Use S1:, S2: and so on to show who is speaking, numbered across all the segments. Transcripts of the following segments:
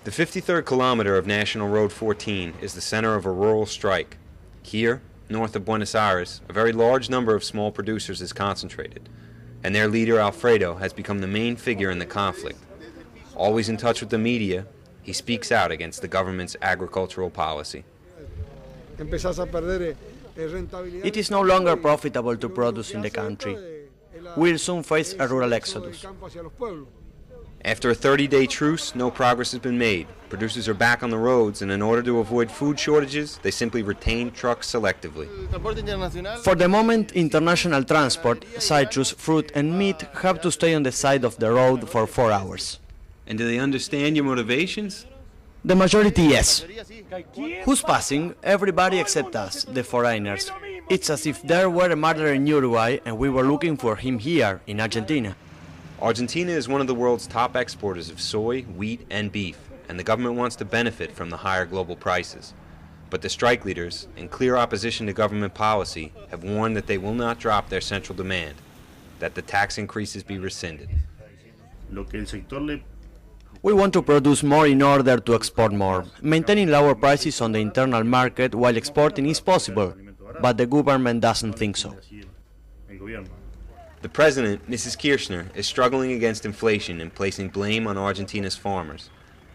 S1: The 53rd kilometer of National Road 14 is the center of a rural strike. Here, north of Buenos Aires, a very large number of small producers is concentrated, and their leader Alfredo has become the main figure in the conflict. Always in touch with the media, he speaks out against the government's agricultural policy.
S2: It is no longer profitable to produce in the country. We'll soon face a rural exodus.
S1: After a 30-day truce, no progress has been made. Producers are back on the roads, and in order to avoid food shortages, they simply retain trucks selectively.
S2: For the moment, international transport, citrus, fruit and meat have to stay on the side of the road for 4 hours.
S1: And do they understand your motivations?
S2: The majority, yes. Who's passing? Everybody except us, the foreigners. It's as if there were a murderer in Uruguay and we were looking for him here, in Argentina.
S1: Argentina is one of the world's top exporters of soy, wheat, and beef, and the government wants to benefit from the higher global prices. But the strike leaders, in clear opposition to government policy, have warned that they will not drop their central demand, that the tax increases be rescinded.
S2: We want to produce more in order to export more. Maintaining lower prices on the internal market while exporting is possible, but the government doesn't think so.
S1: The president, Mrs. Kirchner, is struggling against inflation and placing blame on Argentina's farmers.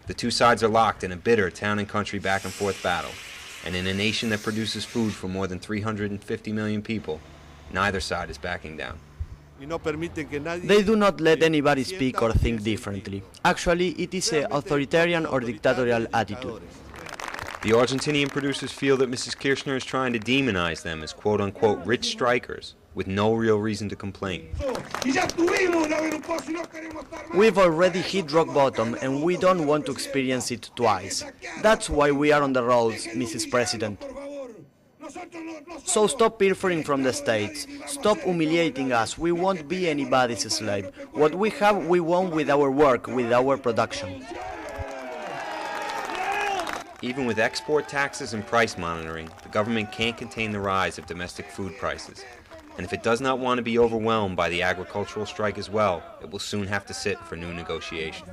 S1: The two sides are locked in a bitter town and country back and forth battle, and in a nation that produces food for more than 350 million people, neither side is backing down.
S2: They do not let anybody speak or think differently. Actually, it is an authoritarian or dictatorial attitude.
S1: The Argentinian producers feel that Mrs. Kirchner is trying to demonize them as quote-unquote rich strikers, with no real reason to complain.
S2: We've already hit rock bottom and we don't want to experience it twice. That's why we are on the roads, Mrs. President. So stop pilfering from the states. Stop humiliating us. We won't be anybody's slave. What we have, we want with our work, with our production.
S1: Even with export taxes and price monitoring, the government can't contain the rise of domestic food prices. And if it does not want to be overwhelmed by the agricultural strike as well, it will soon have to sit for new negotiations.